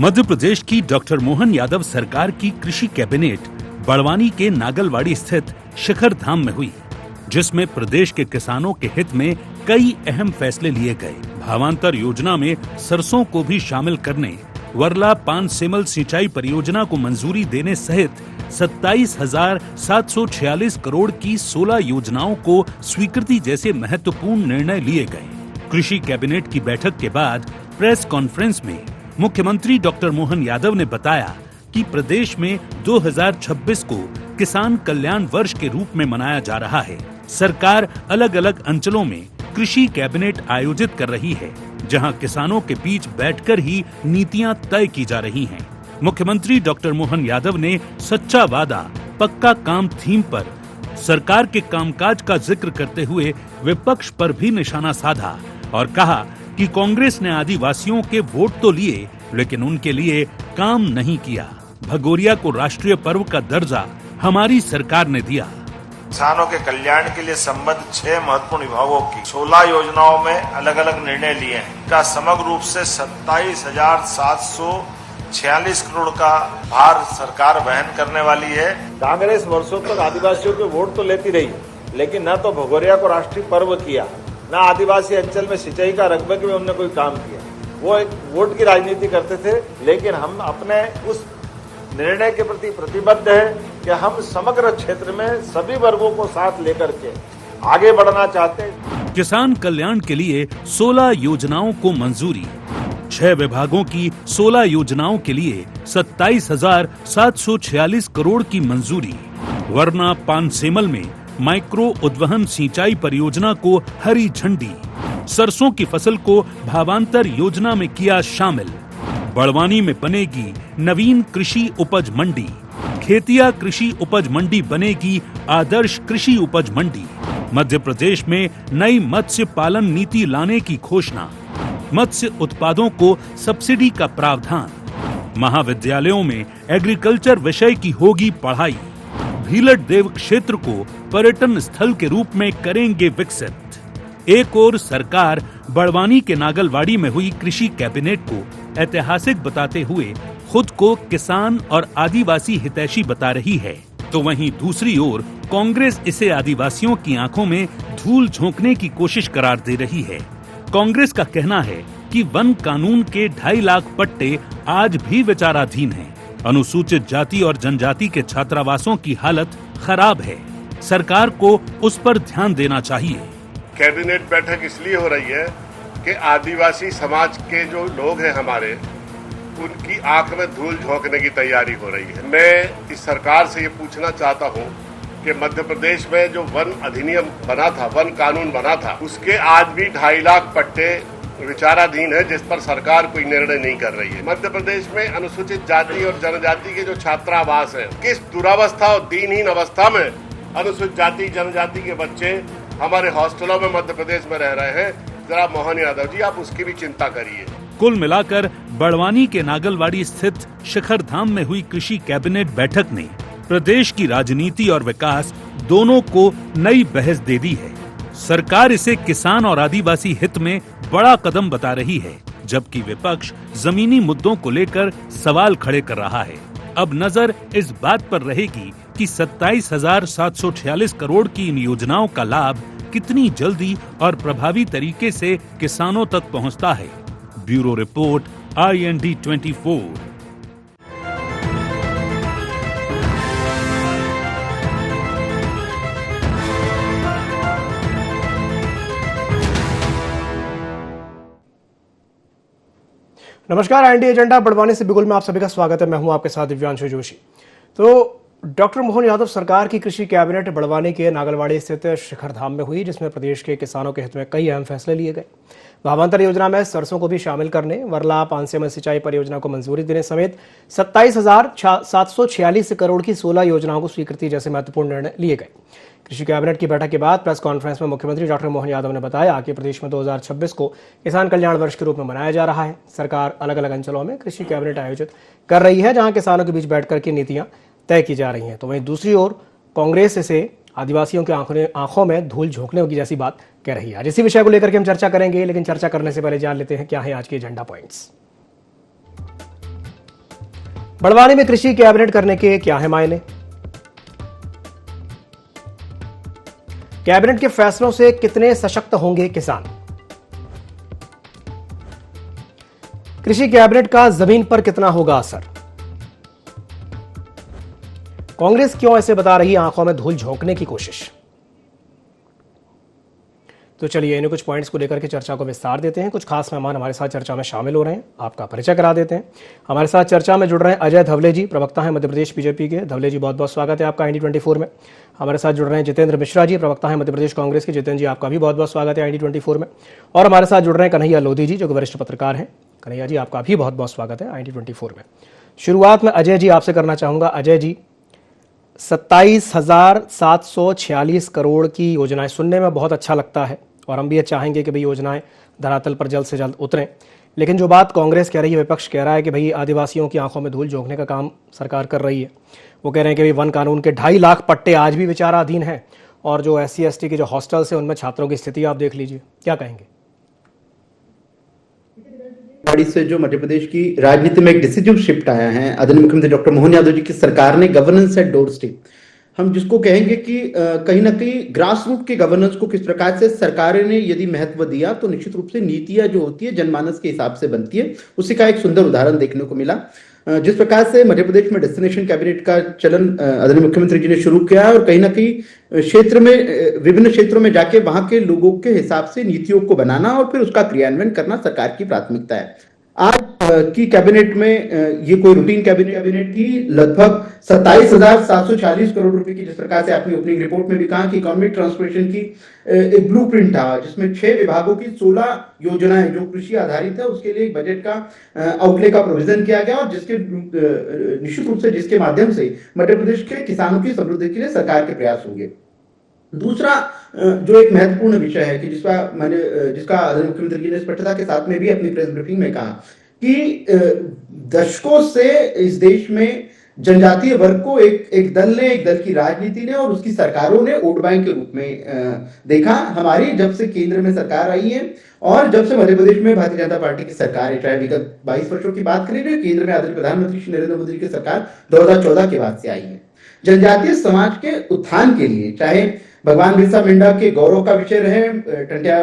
मध्य प्रदेश की डॉक्टर मोहन यादव सरकार की कृषि कैबिनेट बड़वानी के नागलवाड़ी स्थित शिखर धाम में हुई, जिसमें प्रदेश के किसानों के हित में कई अहम फैसले लिए गए। भावांतर योजना में सरसों को भी शामिल करने, वर्ला पानसेमल सिंचाई परियोजना को मंजूरी देने सहित 27,746 करोड़ की 16 योजनाओं को स्वीकृति जैसे महत्वपूर्ण निर्णय लिए गए। कृषि कैबिनेट की बैठक के बाद प्रेस कॉन्फ्रेंस में मुख्यमंत्री डॉक्टर मोहन यादव ने बताया कि प्रदेश में 2026 को किसान कल्याण वर्ष के रूप में मनाया जा रहा है। सरकार अलग अलग अंचलों में कृषि कैबिनेट आयोजित कर रही है, जहां किसानों के बीच बैठकर ही नीतियां तय की जा रही हैं। मुख्यमंत्री डॉक्टर मोहन यादव ने सच्चा वादा पक्का काम थीम पर सरकार के कामकाज का जिक्र करते हुए विपक्ष पर भी निशाना साधा और कहा कि कांग्रेस ने आदिवासियों के वोट तो लिए, लेकिन उनके लिए काम नहीं किया। भगोरिया को राष्ट्रीय पर्व का दर्जा हमारी सरकार ने दिया। किसानों के कल्याण के लिए संबद्ध 6 महत्वपूर्ण विभागों की 16 योजनाओं में अलग अलग निर्णय लिए हैं। का समग्र रूप से 27,746 करोड़ का भार सरकार वहन करने वाली है। कांग्रेस वर्षों तक आदिवासियों के वोट तो लेती रही, लेकिन न तो भगोरिया को राष्ट्रीय पर्व किया, न आदिवासी अंचल में सिंचाई का रकबे में उन्होंने कोई काम किया। वो एक वोट की राजनीति करते थे, लेकिन हम अपने उस निर्णय के प्रति प्रतिबद्ध है कि हम समग्र क्षेत्र में सभी वर्गों को साथ लेकर के आगे बढ़ना चाहते हैं। किसान कल्याण के लिए 16 योजनाओं को मंजूरी। 6 विभागों की 16 योजनाओं के लिए 27,746 करोड़ की मंजूरी। वरना पानसेमल में माइक्रो उद्वहन सिंचाई परियोजना को हरी झंडी। सरसों की फसल को भावांतर योजना में किया शामिल। बड़वानी में बनेगी नवीन कृषि उपज मंडी। खेतिया कृषि उपज मंडी बनेगी आदर्श कृषि उपज मंडी। मध्य प्रदेश में नई मत्स्य पालन नीति लाने की घोषणा। मत्स्य उत्पादों को सब्सिडी का प्रावधान। महाविद्यालयों में एग्रीकल्चर विषय की होगी पढ़ाई। भीलट देव क्षेत्र को पर्यटन स्थल के रूप में करेंगे विकसित। एक और सरकार बड़वानी के नागलवाड़ी में हुई कृषि कैबिनेट को ऐतिहासिक बताते हुए खुद को किसान और आदिवासी हितैषी बता रही है, तो वहीं दूसरी ओर कांग्रेस इसे आदिवासियों की आंखों में धूल झोंकने की कोशिश करार दे रही है। कांग्रेस का कहना है कि वन कानून के 2.5 लाख पट्टे आज भी विचाराधीन हैं। अनुसूचित जाति और जनजाति के छात्रावासों की हालत खराब है। सरकार को उस पर ध्यान देना चाहिए। कैबिनेट बैठक इसलिए हो रही है कि आदिवासी समाज के जो लोग हैं हमारे, उनकी आंख में धूल झोंकने की तैयारी हो रही है। मैं इस सरकार से ये पूछना चाहता हूँ कि मध्य प्रदेश में जो वन अधिनियम बना था, वन कानून बना था, उसके आज भी 2.5 लाख पट्टे विचाराधीन है, जिस पर सरकार कोई निर्णय नहीं कर रही है। मध्य प्रदेश में अनुसूचित जाति और जनजाति के जो छात्रावास हैं, किस दुरावस्था और दीनहीन अवस्था में अनुसूचित जाति जनजाति के बच्चे हमारे हॉस्टलों में मध्य प्रदेश में रह रहे हैं, जरा मोहन यादव जी आप उसकी भी चिंता करिए। कुल मिलाकर बड़वानी के नागलवाड़ी स्थित शिखर धाम में हुई कृषि कैबिनेट बैठक ने प्रदेश की राजनीति और विकास दोनों को नई बहस दे दी है। सरकार इसे किसान और आदिवासी हित में बड़ा कदम बता रही है, जबकि विपक्ष जमीनी मुद्दों को लेकर सवाल खड़े कर रहा है। अब नजर इस बात पर रहेगी कि 27,746 करोड़ की इन योजनाओं का लाभ कितनी जल्दी और प्रभावी तरीके से किसानों तक पहुंचता है। Bureau report IND 24। नमस्कार, IND एजेंडा बड़वानी से बिगुल में आप सभी का स्वागत है। मैं हूं आपके साथ दिव्यांशु जोशी। तो डॉक्टर मोहन यादव सरकार की कृषि कैबिनेट बड़वानी के नागलवाड़ी स्थित शिखर धाम में हुई, जिसमें प्रदेश के किसानों के हित में कई अहम फैसले लिए गए। भावांतर योजना में सरसों को भी शामिल करने, वर्ला पानसेमल सिंचाई परियोजना को मंजूरी देने समेत 27,746 करोड़ की 16 योजनाओं को स्वीकृति जैसे महत्वपूर्ण निर्णय लिए गए। कृषि कैबिनेट की बैठक के बाद प्रेस कॉन्फ्रेंस में मुख्यमंत्री डॉक्टर मोहन यादव ने बताया कि प्रदेश में 2026 को किसान कल्याण वर्ष के रूप में मनाया जा रहा है। सरकार अलग अलग अंचलों में कृषि कैबिनेट आयोजित कर रही है, जहां किसानों के बीच बैठकर की नीतियां तय की जा रही हैं। तो वहीं दूसरी ओर कांग्रेस इसे आदिवासियों के आंखों में धूल झोंकने की जैसी बात कह रही है। आज इसी विषय को लेकर के हम चर्चा करेंगे, लेकिन चर्चा करने से पहले जान लेते हैं क्या है आज के एजेंडा पॉइंट्स। बड़वानी में कृषि कैबिनेट करने के क्या है मायने? कैबिनेट के फैसलों से कितने सशक्त होंगे किसान? कृषि कैबिनेट का जमीन पर कितना होगा असर? कांग्रेस क्यों ऐसे बता रही है आंखों में धूल झोंकने की कोशिश? तो चलिए इन्हें कुछ पॉइंट्स को लेकर के चर्चा को विस्तार देते हैं। कुछ खास मेहमान हमारे साथ चर्चा में शामिल हो रहे हैं, आपका परिचय करा देते हैं। हमारे साथ चर्चा में जुड़ रहे हैं अजय धवले जी, प्रवक्ता हैं मध्य प्रदेश बीजेपी के। धवले जी, बहुत बहुत स्वागत है आपका IND24 में। हमारे साथ जुड़ रहे हैं जितेंद्र मिश्रा जी, प्रवक्ता हैं मध्य प्रदेश कांग्रेस के। जितेंद्र जी, आपका भी बहुत बहुत स्वागत है IND24 में। और हमारे साथ जुड़ रहे हैं कन्हैया लोधी जी, जो कि वरिष्ठ पत्रकार हैं। कन्हैया जी, आपका भी बहुत बहुत स्वागत है IND24 में। शुरुआत में अजय जी आपसे करना चाहूंगा। अजय जी, 27,746 करोड़ की योजनाएं सुनने में बहुत अच्छा लगता है और हम भी ये चाहेंगे कि भाई योजनाएं धरातल पर जल्द से जल्द उतरें, लेकिन जो बात कांग्रेस कह रही है, विपक्ष कह रहा है कि भाई आदिवासियों की आंखों में धूल झोंकने का काम सरकार कर रही है। वो कह रहे हैं कि भाई वन कानून के 2.5 लाख पट्टे आज भी विचाराधीन हैं और जो SC ST के जो हॉस्टल्स हैं उनमें छात्रों की स्थिति आप देख लीजिए। क्या कहेंगे? बाड़ी से जो मध्य प्रदेश की राजनीति में एक डिसिजिव शिफ्ट आया है, आदरणीय मुख्यमंत्री डॉक्टर मोहन यादव जी की सरकार ने गवर्नेंस एट डोर स्टेप, हम जिसको कहेंगे कि कहीं ना कहीं ग्रास रूट के गवर्नेंस को किस प्रकार से सरकार ने यदि महत्व दिया तो निश्चित रूप से नीतियां जो होती है जनमानस के हिसाब से बनती है, उसी का एक सुंदर उदाहरण देखने को मिला। जिस प्रकार से मध्य प्रदेश में डेस्टिनेशन कैबिनेट का चलन आदरणीय मुख्यमंत्री जी ने शुरू किया और कहीं ना कहीं क्षेत्र में विभिन्न क्षेत्रों में जाके वहां के लोगों के हिसाब से नीतियों को बनाना और फिर उसका क्रियान्वयन करना सरकार की प्राथमिकता है। आज की कैबिनेट में ये कोई रूटीन कैबिनेट थी, लगभग 27,740 करोड़ रुपए की, जिस प्रकार से आपने ओपनिंग रिपोर्ट में भी कहा कि इकोनॉमिक ट्रांसफॉर्मेशन की एक ब्लूप्रिंट था, जिसमें 6 विभागों की 16 योजनाएं जो कृषि आधारित है उसके लिए एक बजट का आउटले का प्रोविजन किया गया और जिसके निश्चित रूप से जिसके माध्यम से मध्य प्रदेश के किसानों की समृद्धि के लिए सरकार के प्रयास होंगे। दूसरा जो एक महत्वपूर्ण विषय है कि जिसका मुख्यमंत्री जी ने स्पष्टता के साथ में भी अपनी प्रेस ब्रीफिंग में कहा कि दशकों से इस देश में जनजातीय वर्ग को एक दल की राजनीति ने और उसकी सरकारों ने वोट बैंक के रूप में देखा। हमारी जब से केंद्र में सरकार आई है और जब से मध्य प्रदेश में भारतीय जनता पार्टी की सरकार है, चाहे विगत 22 वर्षों की बात करें, केंद्र में आदरणीय प्रधानमंत्री श्री नरेंद्र मोदी की सरकार 2014 के बाद से आई है, जनजातीय समाज के उत्थान के लिए, चाहे भगवान बिरसा मुंडा के गौरव का विषय रहे, टंटिया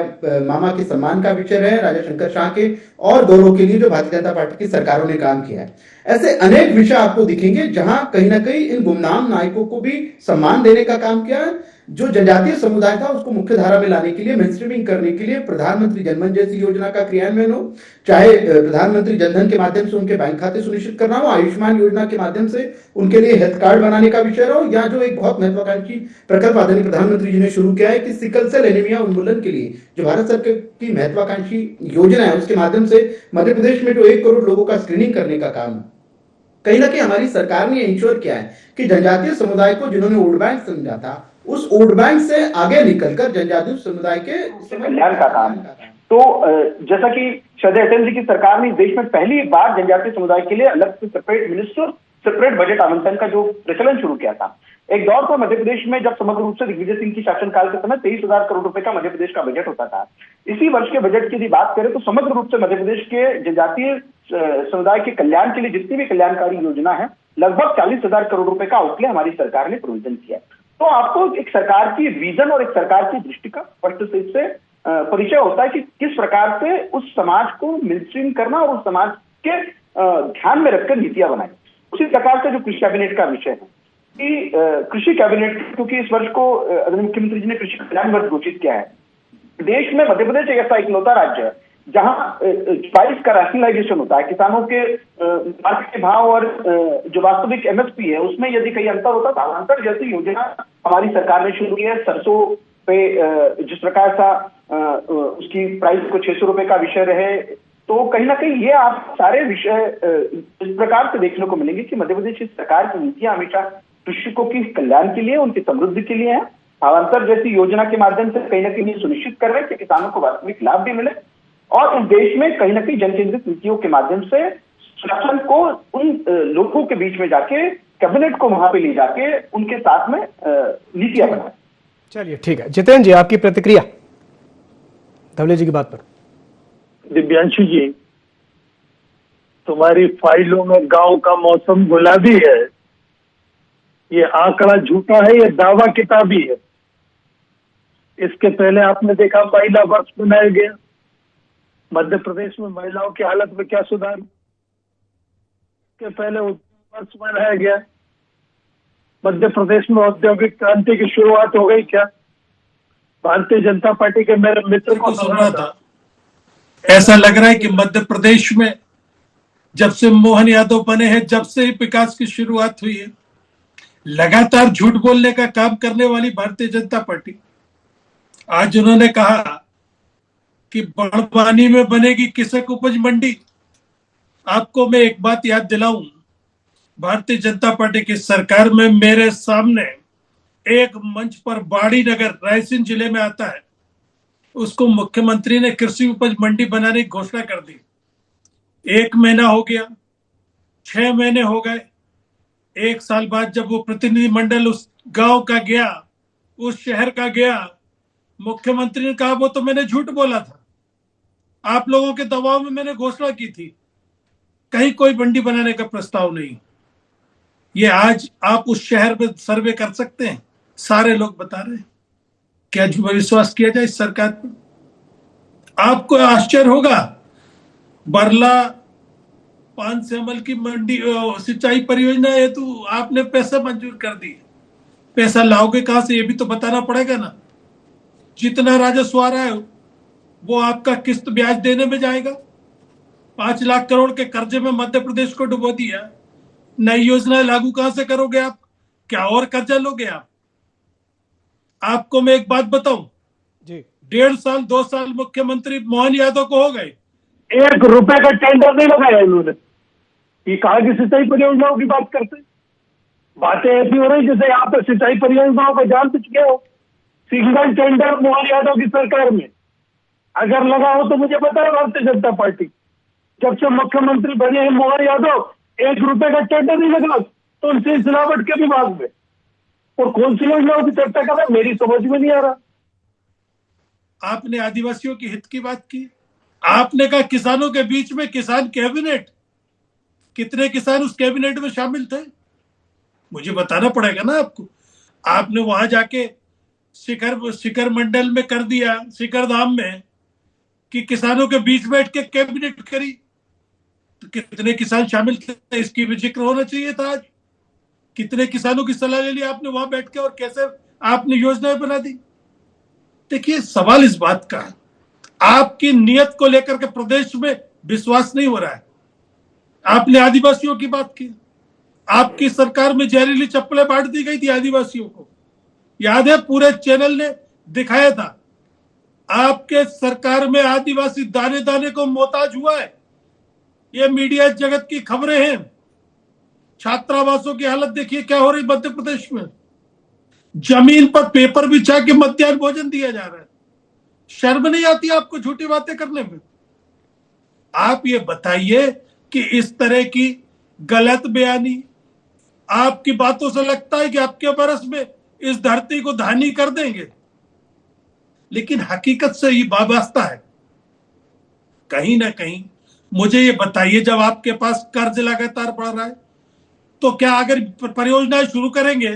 मामा के सम्मान का विषय रहे, राजा शंकर शाह के और गौरव के लिए जो भारतीय जनता पार्टी की सरकारों ने काम किया है, ऐसे अनेक विषय आपको दिखेंगे जहां कहीं ना कहीं इन गुमनाम नायकों को भी सम्मान देने का काम किया है। जो जनजातीय समुदाय था उसको मुख्य धारा में लाने के लिए, मेनस्ट्रीमिंग करने के लिए प्रधानमंत्री जनधन जैसी योजना का क्रियान्वयन हो, चाहे प्रधानमंत्री जनधन के माध्यम से उनके बैंक खाते सुनिश्चित करना हो, आयुष्मान योजना के माध्यम से उनके लिए हेल्थ कार्ड बनाने का विषय हो, या जो एक बहुत महत्वाकांक्षी प्रकल्प आदरणीय प्रधानमंत्री जी ने शुरू किया है कि सिकल सेल एनीमिया उन्मूलन के लिए जो भारत सरकार की महत्वाकांक्षी योजना है उसके माध्यम से मध्य प्रदेश में जो 1 करोड़ लोगों का स्क्रीनिंग करने का काम, कहीं ना कहीं हमारी सरकार ने इंश्योर किया है कि जनजातीय समुदाय को जिन्होंने वोट बैंक समझा था उस वोट बैंक से आगे निकलकर जनजातीय समुदाय के कल्याण का काम। तो जैसा कि श्रद्धेय अटल जी की सरकार ने देश में पहली बार जनजातीय समुदाय के लिए अलग से सेपरेट मिनिस्टर, सेपरेट बजट आवंटन का जो प्रचलन शुरू किया था। एक दौर था मध्य प्रदेश में जब समग्र रूप से दिग्विजय सिंह की शासनकाल के समय 23,000 करोड़ रुपए का मध्य प्रदेश का बजट होता था। इसी वर्ष के बजट की यदि बात करें तो समग्र रूप से मध्य प्रदेश के जनजातीय समुदाय के कल्याण के लिए जितनी भी कल्याणकारी योजना है, लगभग 40,000 करोड़ रुपए का आउटले हमारी सरकार ने प्रोविजन किया। तो आपको एक सरकार की विजन और एक सरकार की दृष्टि का स्पष्ट से परिचय होता है कि किस प्रकार से उस समाज को मेनस्ट्रीम करना और उस समाज के ध्यान में रखकर नीतियां बनाई। उसी प्रकार से जो कृषि कैबिनेट का विषय है कि कृषि कैबिनेट, क्योंकि इस वर्ष को आदरणीय मुख्यमंत्री जी ने कृषि कल्याण वर्ष घोषित किया है, देश में मध्य प्रदेश एक ऐसा इकलौता राज्य है जहां प्राइस का रैशनलाइजेशन होता है, किसानों के मार्केट के भाव और जो वास्तविक MSP है उसमें यदि कहीं अंतर होता है, अंतर जैसी योजना हमारी सरकार ने शुरू की है। सरसों पे जिस प्रकार सा उसकी प्राइस को 600 रुपए का विषय रहे, तो कहीं ना कहीं ये आप सारे विषय इस प्रकार से देखने को मिलेंगे कि मध्य प्रदेश की सरकार की नीतियां हमेशा कृषकों की कल्याण के लिए, उनकी समृद्धि के लिए है। भावांतर जैसी योजना के माध्यम से कहीं ना कहीं सुनिश्चित कर रहे हैं कि किसानों को वास्तविक लाभ भी मिले और इस देश में कहीं ना कहीं जन केंद्रित नीतियों के माध्यम से शासन को उन लोगों के बीच में जाके, कैबिनेट को वहां पे ले जाके उनके साथ में नीतियां बनाए। चलिए ठीक है, जितेंद्र जी आपकी प्रतिक्रिया धवले जी की बात पर। दिव्यांशु जी, तुम्हारी फाइलों में गांव का मौसम गुलाबी है, ये आंकड़ा झूठा है, ये दावा किताबी है। इसके पहले आपने देखा महिला वर्ष मनाया गया, मध्य प्रदेश में महिलाओं की हालत में क्या सुधार। इसके पहले उद्योग वर्ष मनाया गया, मध्य प्रदेश में औद्योगिक क्रांति की शुरुआत हो गई क्या। भारतीय जनता पार्टी के मेरे मित्र को सुन रहा था, ऐसा लग रहा है कि मध्य प्रदेश में जब से मोहन यादव बने हैं, जब से ही विकास की शुरुआत हुई है, लगातार झूठ बोलने का काम करने वाली भारतीय जनता पार्टी। आज उन्होंने कहा कि बड़वानी में बनेगी किसक उपज मंडी। आपको मैं एक बात याद दिलाऊं, भारतीय जनता पार्टी की सरकार में मेरे सामने एक मंच पर बाड़ी नगर रायसेन जिले में आता है, उसको मुख्यमंत्री ने कृषि उपज मंडी बनाने की घोषणा कर दी। 1 महीना हो गया, 6 महीने हो गए, 1 साल बाद जब वो प्रतिनिधिमंडल उस गांव का गया, उस शहर का गया, मुख्यमंत्री ने कहा वो तो मैंने झूठ बोला था, आप लोगों के दबाव में मैंने घोषणा की थी, कहीं कोई मंडी बनाने का प्रस्ताव नहीं। ये आज आप उस शहर में सर्वे कर सकते हैं, सारे लोग बता रहे हैं। क्या विश्वास किया जाए इस सरकार पर? आपको आश्चर्य होगा, बरला पानसेमल की मंडी सिंचाई परियोजना हेतु आपने पैसा मंजूर कर दी। पैसा लाओगे कहां से, ये भी तो बताना पड़ेगा ना। जितना राजस्व आ रहा है वो आपका किस्त ब्याज देने में जाएगा। 5 लाख करोड़ के कर्जे में मध्य प्रदेश को डुबो दिया। नई योजनाएं लागू कहां से करोगे आप? क्या और कर्जा लोगे आप? आपको मैं एक बात बताऊं जी, 1.5 साल 2 साल मुख्यमंत्री मोहन यादव को हो गए, 1 रुपए का टेंडर नहीं लगाया इन्होंने। ये कहा कि सिंचाई परियोजनाओं की बात करते, बातें ऐसी हो रही जैसे यहाँ पर सिंचाई परियोजनाओं को जान चुके हो। सिंगल टेंडर मोहन यादव की सरकार में अगर लगा हो तो मुझे बताओ। भारतीय जनता पार्टी जब से मुख्यमंत्री बने हैं मोहन यादव, 1 रुपए का टेंडर नहीं लगा तुलसी सिलावट के विभाग में। और कौन सी योजनाओं की चर्चा कर रहा है, मेरी समझ में नहीं आ रहा। आपने आदिवासियों के हित की बात की, आपने कहा किसानों के बीच में किसान कैबिनेट। कितने किसान उस कैबिनेट में शामिल थे मुझे बताना पड़ेगा ना आपको। आपने वहां जाके शिखर मंडल में कर दिया, शिखर धाम में, कि किसानों के बीच बैठ के कैबिनेट करी। तो कितने किसान शामिल थे इसकी भी जिक्र होना चाहिए था। आज कितने किसानों की सलाह ले ली आपने वहां बैठ के, और कैसे आपने योजनाएं बना दी। देखिए, सवाल इस बात का है, आपकी नीयत को लेकर के प्रदेश में विश्वास नहीं हो रहा है। आपने आदिवासियों की बात की, आपकी सरकार में जहरीली चप्पलें बांट दी गई थी आदिवासियों को, याद है? पूरे चैनल ने दिखाया था। आपके सरकार में आदिवासी दाने दाने को मोहताज हुआ है, ये मीडिया जगत की खबरें हैं। छात्रावासों की हालत देखिए क्या हो रही मध्य प्रदेश में। जमीन पर पेपर बिछा के मध्याह्न भोजन दिया जा रहा है। शर्म नहीं आती आपको झूठी बातें करने में? आप ये बताइए कि इस तरह की गलत बयानी, आपकी बातों से लगता है कि आपके बरस में इस धरती को धानी कर देंगे, लेकिन हकीकत से ये वाबस्ता है कहीं ना कहीं। मुझे ये बताइए, जब आपके पास कर्ज लगातार बढ़ रहा है, तो क्या अगर परियोजनाएं शुरू करेंगे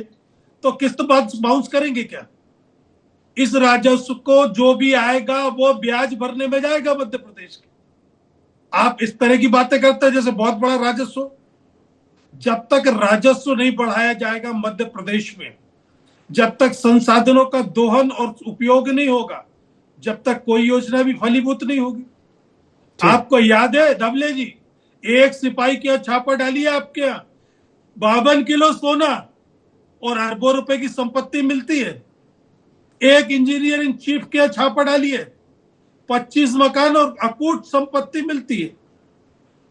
तो किस्त बाउंस करेंगे क्या? इस राजस्व को जो भी आएगा वो ब्याज भरने में जाएगा मध्य प्रदेश के। आप इस तरह की बातें करते हैं जैसे बहुत बड़ा राजस्व। जब तक राजस्व नहीं बढ़ाया जाएगा मध्य प्रदेश में, जब तक संसाधनों का दोहन और उपयोग नहीं होगा, जब तक कोई योजना भी फलीभूत नहीं होगी। आपको याद है धवले जी, एक सिपाही के यहाँ छापा डाली है आपके यहाँ, 52 किलो सोना और अरबों रुपए की संपत्ति मिलती है। एक इंजीनियर इन चीफ के यहाँ छापा डाली है, 25 मकान और अकूट संपत्ति मिलती है।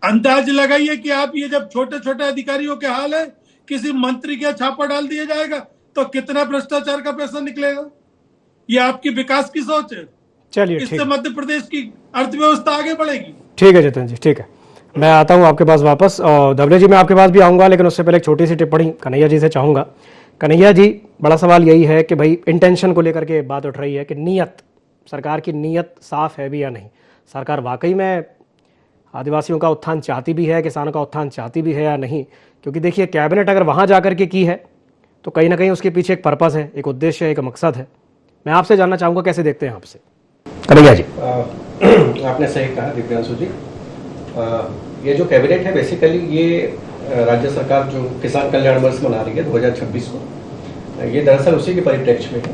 अंदाज लगाइए कि आप ये जब छोटे छोटे अधिकारियों के हाल है, किसी मंत्री के यहाँ छापा डाल दिया जाएगा तो कितना भ्रष्टाचार का पैसा निकलेगा। ये आपकी विकास की सोच है? चलिए, इससे मध्य प्रदेश की अर्थव्यवस्था आगे बढ़ेगी। ठीक है जितेंद्र जी, ठीक है, मैं आता हूं आपके पास वापस। और धवले जी, मैं आपके पास भी आऊंगा, लेकिन उससे पहले एक छोटी सी टिप्पणी कन्हैया जी से चाहूंगा। कन्हैया जी, बड़ा सवाल यही है कि भाई इंटेंशन को लेकर के बात उठ रही है कि नीयत, सरकार की नीयत साफ है भी या नहीं। सरकार वाकई में आदिवासियों का उत्थान चाहती भी है, किसानों का उत्थान चाहती भी है या नहीं? क्योंकि देखिए कैबिनेट अगर वहाँ जा कर के की है तो कहीं ना कहीं उसके पीछे एक पर्पज़ है, एक उद्देश्य है, एक मकसद है। मैं आपसे जानना चाहूँगा कैसे देखते हैं आपसे कन्हैया जी। आपने सही कहा दिव्यांशु जी। ये जो कैबिनेट है बेसिकली ये राज्य सरकार जो किसान कल्याण वर्ष मना रही है 2026 को, ये दरअसल उसी के परिप्रेक्ष्य में है।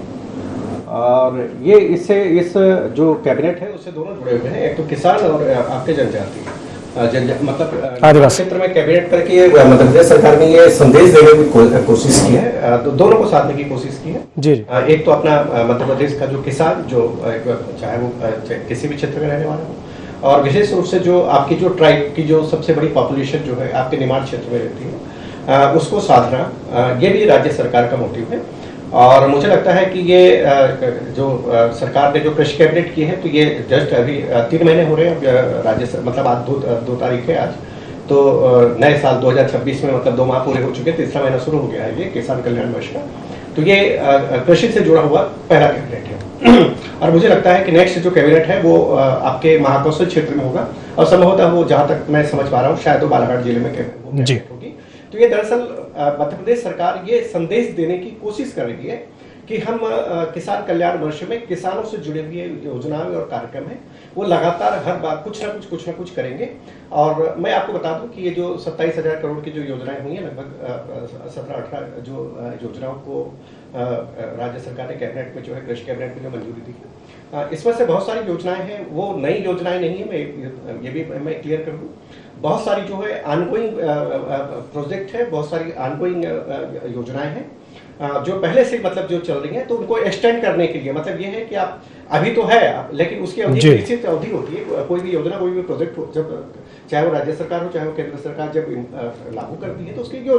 और ये इससे इस जो कैबिनेट है उससे दोनों जुड़े हुए हैं, एक तो किसान और आपके जनजाति मतलब आदिवासी क्षेत्र में कैबिनेट करके ये मध्य प्रदेश सरकार ने ये संदेश देने की कोशिश की है, तो दोनों को साधने की कोशिश की है जी। एक तो अपना मध्य प्रदेश का जो किसान जो चाहे वो किसी भी क्षेत्र में रहने वाला हो, और विशेष रूप से जो आपकी जो ट्राइब की जो सबसे बड़ी पॉपुलेशन जो है आपके निमाड़ क्षेत्र में रहती है उसको साधना, ये भी राज्य सरकार का मोटिव है। और मुझे लगता है कि ये जो सरकार ने जो कृषि कैबिनेट की है तो ये जस्ट अभी 3 महीने हो रहे हैं राज्य मतलब आज 2 तारीख है आज, तो नए साल 2026 में मतलब 2 माह पूरे हो चुके, तीसरा महीना शुरू हो गया है ये किसान कल्याण वर्ष का। तो ये कृषि से जुड़ा हुआ पहला कैबिनेट है और मुझे लगता है कि नेक्स्ट जो कैबिनेट है वो आपके महाकौशल क्षेत्र में होगा और संभवतः वो जहां तक मैं समझ पा रहा हूँ शायद वो बालाघाट जिले में कैबिनेट होगी। तो ये दरअसल मध्य प्रदेश सरकार ये संदेश देने की कोशिश कर रही है कि हम किसान कल्याण वर्ष में किसानों से जुड़े हुए योजनाएं और कार्यक्रम हैं वो लगातार हर बार कुछ ना कुछ करेंगे। और मैं आपको बता दूं कि ये जो 27,000 करोड़ की जो योजनाएं हुई हैं, लगभग 17-18 जो योजनाओं को राज्य सरकार ने कैबिनेट में जो है कृषि कैबिनेट में जो मंजूरी दी है, इसमें से बहुत सारी योजनाएं हैं वो नई योजनाएं नहीं है, मैं ये भी मैं क्लियर कर दूं। बहुत सारी जो है ऑनगोइंग प्रोजेक्ट है, बहुत सारी ऑनगोइंग योजनाएं हैं जो पहले से मतलब जो चल रही हैं, तो उनको एक्सटेंड करने के लिए मतलब ये है कि आप अभी तो है लेकिन उसकी अवधि निश्चित अवधि होती है। कोई भी योजना कोई भी प्रोजेक्ट जब चाहे वो राज्य सरकार हो चाहे वो केंद्र सरकार जब लागू करती है तो उसकी जो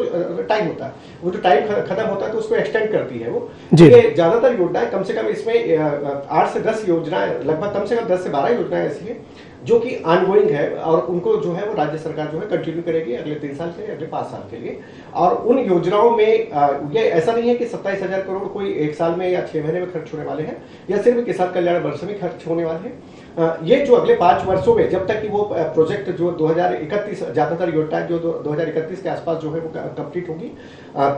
टाइम होता है वो जो टाइम खत्म होता है तो उसको एक्सटेंड करती है वो। ये ज्यादातर योजनाएं कम से कम इसमें 8 से 10 योजनाएं लगभग कम से कम 10 से 12 योजनाएं ऐसी है जो कि ऑनगोइंग है और उनको जो है वो राज्य सरकार जो है कंटिन्यू करेगी अगले 3 साल के लिए, अगले 5 साल के लिए। और उन योजनाओं में ये ऐसा नहीं है कि 27,000 करोड़ कोई 1 साल में या 6 महीने में खर्च होने वाले हैं या सिर्फ किसान कल्याण वर्ष में खर्च होने वाले हैं। ये जो अगले 5 वर्षों में जब तक कि वो प्रोजेक्ट जो 2031 ज्यादातर योजनाएं जो 2031 के आसपास जो है वो कंप्लीट होगी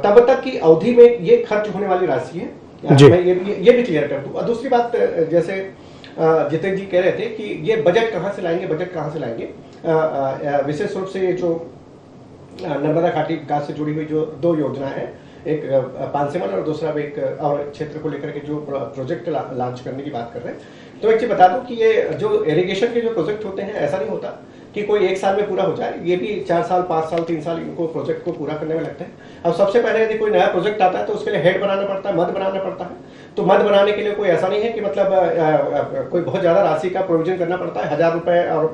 तब तक की अवधि में ये खर्च होने वाली राशि है। मैं ये भी क्लियर कर दूं। और दूसरी बात जैसे जितेंद्र जी कह रहे थे कि ये बजट कहाँ से लाएंगे, विशेष रूप से ये जो नर्मदा घाटी विकास से जुड़ी हुई जो 2 योजनाएं हैं, एक पानसेमल और दूसरा एक और क्षेत्र को लेकर के जो प्रोजेक्ट लॉन्च करने की बात कर रहे हैं। तो एक चीज बता दूं कि ये जो इरिगेशन के जो प्रोजेक्ट होते हैं ऐसा नहीं होता कि कोई 1 साल में पूरा हो जाए, ये भी 4 साल 5 साल 3 साल इनको प्रोजेक्ट को पूरा करने में लगता है। अब सबसे पहले यदि कोई नया प्रोजेक्ट आता है तो उसके लिए हेड बनाना पड़ता है, मद बनाना पड़ता है। तो मद बनाने के लिए कोई ऐसा नहीं है कि मतलब कोई बहुत ज्यादा राशि का प्रोविजन करना पड़ता है, 1,000 रुपए और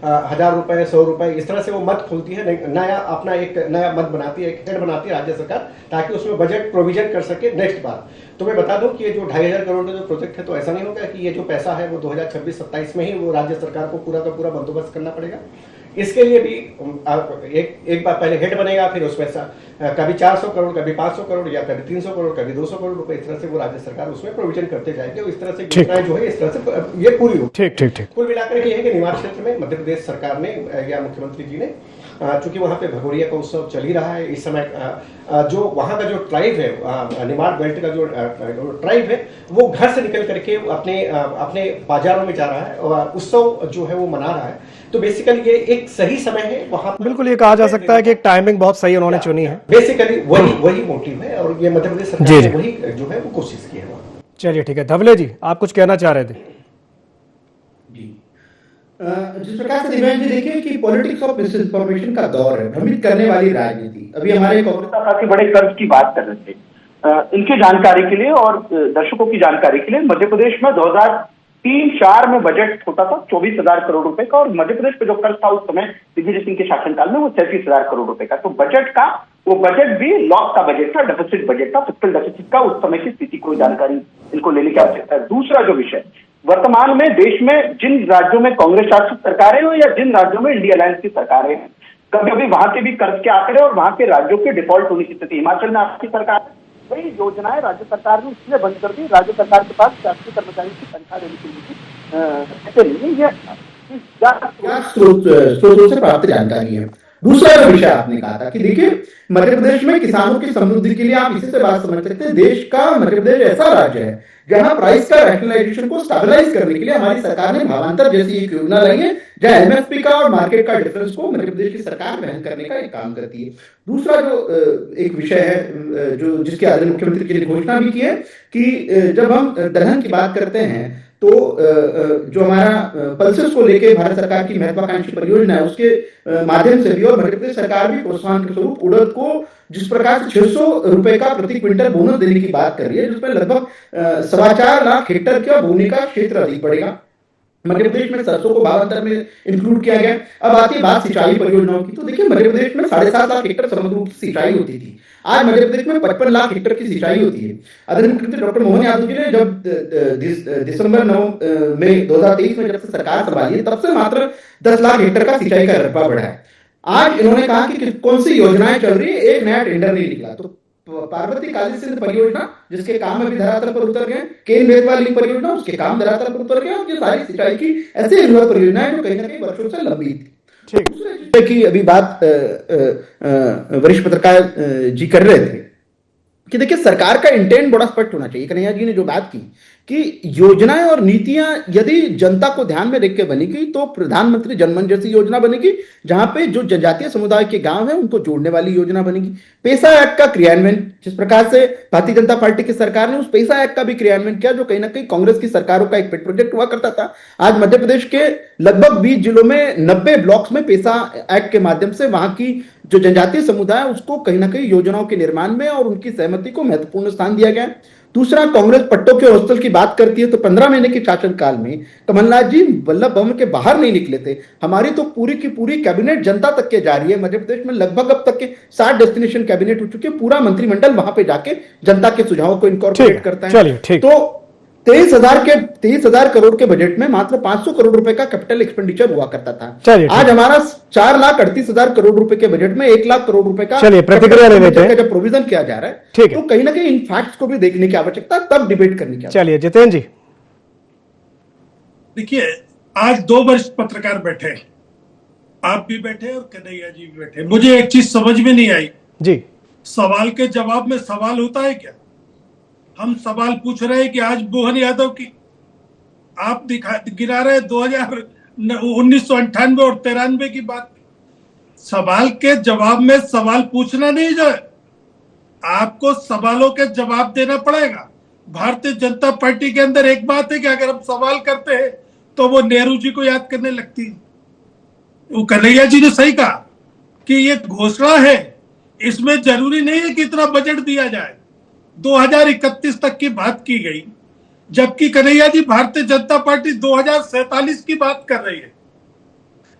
1,000 रुपए 100 रुपए इस तरह से वो मद खुलती है, नया अपना एक नया मद बनाती है, एक हेड बनाती है राज्य सरकार ताकि उसमें बजट प्रोविजन कर सके नेक्स्ट बार। तो मैं बता दूं कि ये जो 2,500 करोड़ का जो प्रोजेक्ट है तो ऐसा नहीं होगा कि ये जो पैसा है वो 2026-27 में ही वो राज्य सरकार को पूरा का पूरा बंदोबस्त करना पड़ेगा। इसके लिए भी एक बार पहले हेड बनेगा, फिर उसमें कभी 400 करोड़ कभी 500 करोड़ या कभी 300 करोड़ कभी 200 करोड़ रुपए इस तरह से वो राज्य सरकार उसमें प्रोविजन करते जाएगी और इस तरह से योजनाएं जो है इस तरह से ये पूरी हो। ठीक। कुल मिलाकर ये है कि निमाड़ क्षेत्र में मध्य प्रदेश सरकार ने या मुख्यमंत्री जी ने चूंकि वहां पे भगोरिया का उत्सव चल ही रहा है इस समय, जो वहां का जो ट्राइब है निमाड़ बेल्ट का जो ट्राइब है वो घर से निकल करके अपने बाजारों में जा रहा है और उत्सव जो है वो मना रहा है। तो बेसिकली ये एक सही समय है वहां, बिल्कुल ये कहा जा सकता है कि एक टाइमिंग बहुत सही उन्होंने चुनी है। बेसिकली वही मोटिव है और ये मध्य प्रदेश सरकार ने वही जो है वो कोशिश की है। चलिए ठीक है, धवले जी आप कुछ कहना चाह रहे थे? जिस प्रकार से दिव्यांश जी देखिए कि पॉलिटिक्स ऑफ मिस इन्फॉर्मेशन का दौर है, भ्रमित करने वाली राजनीति। अभी हमारे कांग्रेस काफी बड़े कर्ज की बात कर रहे थे। इनकी जानकारी के लिए और दर्शकों की जानकारी के लिए मध्य प्रदेश में 2003-04 में बजट होता था 24,000 करोड़ रुपए का और मध्य प्रदेश पे जो कर्ज था उस समय दिग्विजय सिंह के शासनकाल में वो 37,000 करोड़ रुपए का। तो वो बजट भी लॉस का बजट था, डेफिसिट बजट था, फिस्कल डेफिसिट का उस समय की स्थिति को जानकारी इनको लेने की आवश्यकता है। दूसरा जो विषय वर्तमान में देश में जिन राज्यों में कांग्रेस शासित सरकारें हो या जिन राज्यों में इंडिया अलायंस की सरकारें हैं, कभी कभी वहां के भी कर्ज के आंकड़े और वहां के राज्यों के डिफॉल्ट होने की स्थिति। हिमाचल में आपकी सरकार कई योजनाएं राज्य सरकार ने इसलिए बंद कर दी, राज्य सरकार के पास शासकीय कर्मचारियों की तनख्वाह देने के लिए पैसे नहीं है। क्या स्रोतों से प्राप्त जानकारी है। दूसरा जो विषय आपने कहा था कि देखिए मध्य प्रदेश में किसानों की समृद्धि के लिए आप इसी से बात समझ सकते हैं, देश का मध्य प्रदेश ऐसा राज्य है जहां प्राइस का रैशनलाइजेशन को स्टेबलाइज करने के लिए हमारी सरकार ने भावांतर जैसी एक योजना लाई है, जहां एमएसपी का और मार्केट का डिफरेंस को मध्य प्रदेश की सरकार वहन करने का एक काम करती है। दूसरा जो एक विषय है जो जिसके आदरणीय मुख्यमंत्री जी ने घोषणा भी की है कि जब हम दलहन की बात करते हैं तो जो हमारा पल्सेस को लेके भारत सरकार की महत्वाकांक्षी परियोजना है उसके माध्यम से भी और मध्य प्रदेश सरकार भी प्रोत्साहन के स्वरूप उड़द को जिस प्रकार से 600 रुपए का प्रति क्विंटल बोनस देने की बात कर रही है, जिसमें लगभग 4.25 लाख हेक्टेयर का बोने का क्षेत्र अधिक बढ़ेगा। मध्य प्रदेश में सरसों को भावांतर में इंक्लूड किया गया। अब आती है बात सिंचाई परियोजनाओं की, तो देखिए मध्य प्रदेश में 7.5 लाख हेक्टेयर समग्र रूप से सिंचाई होती थी, आज मध्य प्रदेश में 55 लाख हेक्टेयर की सिंचाई होती है। आदरणीय मुख्यमंत्री डॉक्टर मोहन यादव जी ने जब दिसंबर 9 में 2023 में जब से सरकार संभाली है तब से मात्र 10 लाख हेक्टेयर का सिंचाई का रकबा बढ़ा है। आज इन्होंने कहा कि कौन सी योजनाएं चल रही है, एक नया टेंडर नहीं निकला। तो पार्वती काली सिंध परियोजना जिसके काम अभी धरातल पर उतर गए, केन बेतवा लिंक परियोजना उसके काम धरातल पर उतर गए, और ये सारी सिंचाई की ऐसी निर्भर परियोजनाएं जो कहीं ना कहीं वर्षों से लंबी थी। दूसरे की अभी बात वरिष्ठ पत्रकार जी कर रहे थे कि देखिए सरकार का इंटेंट बड़ा स्पष्ट होना चाहिए। कन्हैया जी ने जो बात की कि योजनाएं और नीतियां यदि जनता को ध्यान में रख के बनेगी तो प्रधानमंत्री जनमन जैसी योजना बनेगी, जहां पे जो जनजातीय समुदाय के गांव हैं उनको जोड़ने वाली योजना बनेगी। पेसा एक्ट का क्रियान्वयन जिस प्रकार से भारतीय जनता पार्टी की सरकार ने उस पेसा एक्ट का भी क्रियान्वयन किया जो कहीं ना कहीं कांग्रेस की सरकारों का एक पेट प्रोजेक्ट हुआ करता था। आज मध्य प्रदेश के लगभग 20 जिलों में 90 ब्लॉक्स में पेसा एक्ट के माध्यम से वहां की जो जनजातीय समुदाय उसको कहीं ना कहीं योजनाओं के निर्माण में और उनकी सहमति को महत्वपूर्ण स्थान दिया गया। दूसरा, कांग्रेस पट्टों के हॉस्टल की बात करती है तो 15 महीने के शासनकाल में कमलनाथ जी वल्लभ भवन के बाहर नहीं निकले थे। हमारी तो पूरी की पूरी कैबिनेट जनता तक के जा रही है। मध्य प्रदेश में लगभग अब तक के 60 डेस्टिनेशन कैबिनेट हो चुके, पूरा मंत्रिमंडल वहां पे जाके जनता के सुझावों को इनकॉर्पोरेट करता है। तो 23,000 करोड़ के बजट में मात्र 500 करोड़ रुपए का कैपिटल एक्सपेंडिचर हुआ करता था। आज हमारा 4,38,000 करोड़ रुपए के बजट में 1 लाख करोड़ रुपए का प्रतिक्रिया ले लेते हैं जब प्रोविजन किया जा रहा है। तो कहीं ना कहीं इन फैक्ट्स को भी देखने की आवश्यकता, तब डिबेट करनी चाहिए। चलिए जितेंद्र जी, देखिए आज 2 वरिष्ठ पत्रकार बैठे, आप भी बैठे और कन्हैया जी भी बैठे। मुझे एक चीज समझ में नहीं आई जी, सवाल के जवाब में सवाल होता है क्या? हम सवाल पूछ रहे हैं कि आज मोहन यादव की आप गिरा रहे 1998 और 93 की बात। सवाल के जवाब में सवाल पूछना नहीं जो है, आपको सवालों के जवाब देना पड़ेगा। भारतीय जनता पार्टी के अंदर एक बात है कि अगर हम सवाल करते हैं तो वो नेहरू जी को याद करने लगती है। वो कन्हैया जी ने सही कहा कि ये घोषणा है, इसमें जरूरी नहीं है कि इतना बजट दिया जाए। 2031 तक की बात की गई, जबकि कन्हैया जी भारतीय जनता पार्टी 2047 की बात कर रही है।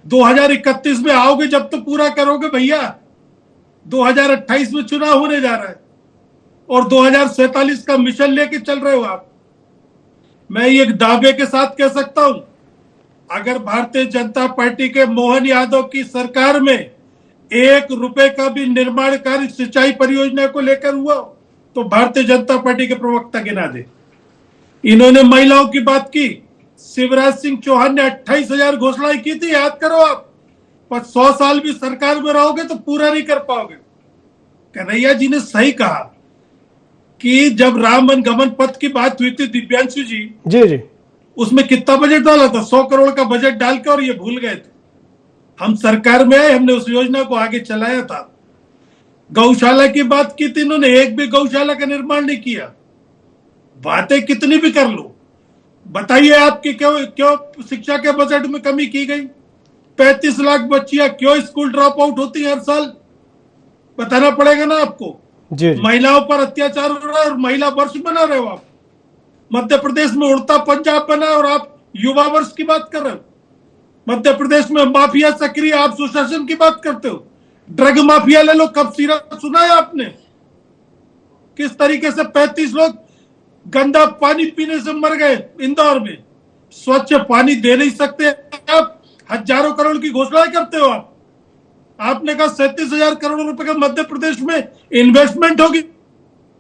2031 में आओगे जब तो पूरा करोगे भैया। 2028 में चुनाव होने जा रहा है और 2047 का मिशन लेके चल रहे हो आप। मैं एक दावे के साथ कह सकता हूं, अगर भारतीय जनता पार्टी के मोहन यादव की सरकार में 1 रुपए का भी निर्माण कार्य सिंचाई परियोजना को लेकर हुआ तो भारतीय जनता पार्टी के प्रवक्ता गिना दे। इन्होंने महिलाओं की बात की, शिवराज सिंह चौहान ने 28,000 घोषणाएं की थी, याद करो आप। पर 100 साल भी सरकार में रहोगे तो पूरा नहीं कर पाओगे। कन्हैया जी ने सही कहा कि जब राम गमन पथ की बात हुई थी, दिव्यांशु जी उसमें कितना बजट डाला था? 100 करोड़ का बजट डाल के, और ये भूल गए थे। हम सरकार में आए, हमने उस योजना को आगे चलाया था। गौशाला की बात की थी इन्होंने, एक भी गौशाला का निर्माण नहीं किया। बातें कितनी भी कर लो, बताइए आपकी क्यों शिक्षा के बजट में कमी की गई? 35 लाख बच्चियां क्यों स्कूल ड्रॉप आउट होती है हर साल? बताना पड़ेगा ना आपको। महिलाओं पर अत्याचार हो रहा है और महिला वर्ष बना रहे हो आप। मध्य प्रदेश में उड़ता पंजाब बना और आप युवा वर्ष की बात कर रहे हो। मध्य प्रदेश में माफिया सक्रिय, आप सुशासन की बात करते हो। ड्रग माफिया ले लो, कब सीरत सुना है आपने? किस तरीके से 35 लोग गंदा पानी पीने से मर गए इंदौर में। स्वच्छ पानी दे नहीं सकते आप, हजारों करोड़ की घोषणाएं करते हो आप। आपने कहा 37,000 करोड़ रुपए का मध्य प्रदेश में इन्वेस्टमेंट होगी।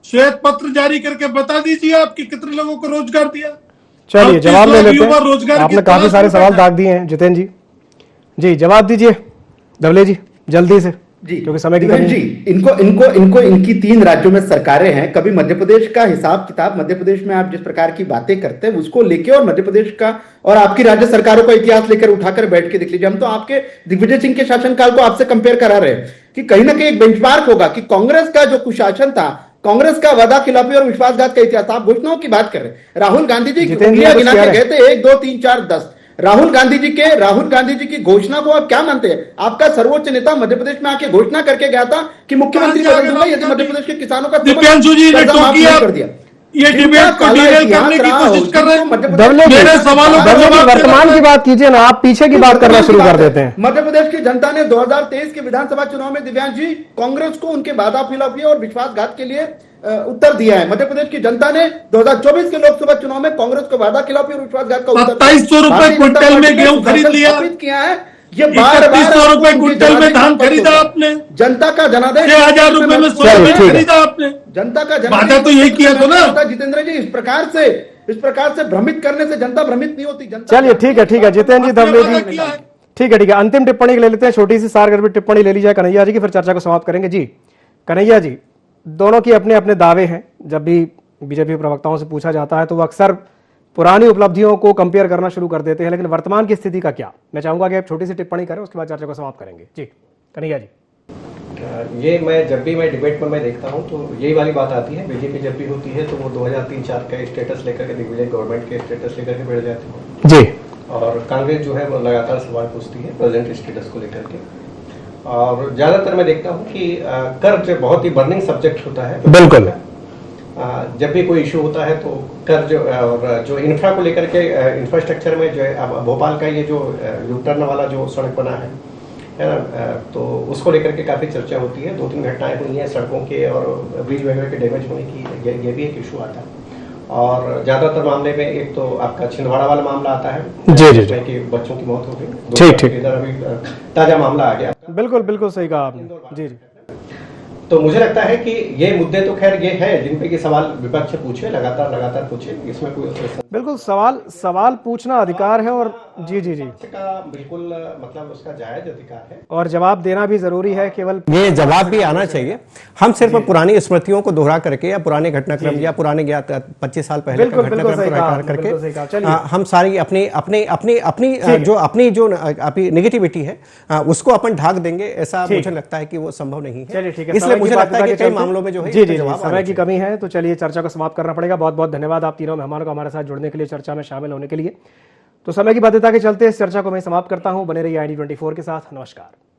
श्वेत पत्र जारी करके बता दीजिए आपकी कितने लोगों को रोजगार दिया। चलिए जवाब ले लेते हैं। रोजगार आपने काफी सारे सवाल दाग दिए हैं जितेंद्र जी। जी जवाब दीजिए धवले जी जल्दी से जी, क्योंकि समय की कमी जी इनको इनकी 3 राज्यों में सरकारें हैं। कभी मध्य प्रदेश का हिसाब किताब, मध्य प्रदेश में आप जिस प्रकार की बातें करते हैं उसको लेके और मध्य प्रदेश का और आपकी राज्य सरकारों का इतिहास लेकर उठाकर बैठ के देख लीजिए। हम तो आपके दिग्विजय सिंह के शासनकाल को आपसे कंपेयर करा रहे हैं कि कहीं ना कहीं एक बेंचमार्क होगा कि कांग्रेस का जो कुशासन था, कांग्रेस का वादा खिलाफी और विश्वासघात का इतिहास। आप घोषणाओं की बात कर रहे हैं। राहुल गांधी जी उंगलियां गिना के गए थे 1 2 3 4 10। राहुल गांधी जी की घोषणा को आप क्या मानते हैं? आपका सर्वोच्च नेता मध्य प्रदेश में आके घोषणा करके गया था कि मुख्यमंत्री बदल दूंगा यदि मध्य प्रदेश के किसानों का दिव्यांशु जी ने कर दिया। ये डिबेट को डिरेल करने की कोशिश कर रहे हैं। मेरे सवालों का वर्तमान की बात कीजिए ना, आप पीछे की बात करना शुरू कर देते हैं। मध्य प्रदेश की जनता ने 2023 के विधानसभा चुनाव में दिव्यांश जी कांग्रेस को उनके वादा खिलाफी और विश्वासघात के लिए उत्तर दिया है। मध्य प्रदेश की जनता ने 2024 के लोकसभा चुनाव में कांग्रेस को वादा खिलाफी और विश्वासघात का उत्तर 2700 रुपए क्विंटल में गेहूं खरीद लिया किया है। ये 3100 रुपए क्विंटल में धान खरीदा आपने। जनता का जनादेश 6000 रुपए में सोयाबीन खरीदा आपने। जनता का वादा तो यही किया था ना जितेंद्र जी। इस प्रकार से भ्रमित करने से जनता भ्रमित नहीं होती। चलिए ठीक है जितेंद्र जी धवले जी ठीक है अंतिम टिप्पणी ले लेते हैं, छोटी सी सारगर्भित टिप्पणी ले ली जाए कन्हैया जी की, फिर चर्चा को समाप्त करेंगे। जी कन्हैया जी, दोनों की अपने अपने दावे हैं। जब भी बीजेपी प्रवक्ताओं से पूछा जाता है तो वो अक्सर पुरानी उपलब्धियों को कंपेयर करना शुरू कर देते हैं, लेकिन वर्तमान की स्थिति का क्या? मैं चाहूंगा कि आप छोटी सी टिप्पणी करें, उसके बाद चर्चा को समाप्त करेंगे। जी कन्हैया जी। ये जब भी मैं डिबेट में देखता हूं तो यही वाली बात आती है। बीजेपी जब भी होती है तो वो 2003-4 का स्टेटस लेकर के, दिग्विजय गवर्नमेंट के स्टेटस लेकर के बैठ जाते हैं जी। और कांग्रेस जो है वो लगातार सवाल पूछती है प्रेजेंट स्टेटस को लेकर के। और ज्यादातर मैं देखता हूं कि कर्ज बहुत ही बर्निंग सब्जेक्ट होता है। बिल्कुल। जब भी कोई इशू होता है तो कर्ज और जो इंफ्रा को लेकर के, इंफ्रास्ट्रक्चर में जो है, अब भोपाल का ये जो यूटर्न वाला जो सड़क बना है ना, तो उसको लेकर के काफी चर्चा होती है। 2-3 घटनाएं हुई हैं सड़कों के और ब्रिज वगैरह के डैमेज होने की, ये भी एक इशू आता है। और ज्यादातर मामले में एक तो आपका छिंदवाड़ा वाला मामला आता है जी कि बच्चों की मौत हो गई। ठीक इधर अभी ताजा मामला आ गया। बिल्कुल सही कहा आपने। जी। तो मुझे लगता है कि ये मुद्दे तो खैर ये है जिन पे कि सवाल विपक्ष पूछे, लगातार पूछे, इसमें कोई बिल्कुल सवाल पूछना अधिकार है और जी का बिल्कुल मतलब उसका जायज अधिकार है और जवाब देना भी जरूरी है। केवल ये जवाब भी आना चाहिए। हम सिर्फ पुरानी स्मृतियों को दोहरा करके या पुराने घटनाक्रम या पुराने 25 साल पहले का घटनाक्रम करके हम सारी अपनी जो निगेटिविटी है उसको अपन ढाक देंगे, ऐसा मुझे लगता है कि वो संभव नहीं है। इसलिए मुझे लगता है कि कई मामलों में जो है जी समय की कमी है, तो चलिए चर्चा को समाप्त करना पड़ेगा। बहुत बहुत धन्यवाद आप तीनों मेहमानों को हमारे साथ जुड़ने के लिए, चर्चा में शामिल होने के लिए। तो समय की बाध्यता के चलते इस चर्चा को मैं समाप्त करता हूं। बने रहिए ID24 के साथ। नमस्कार।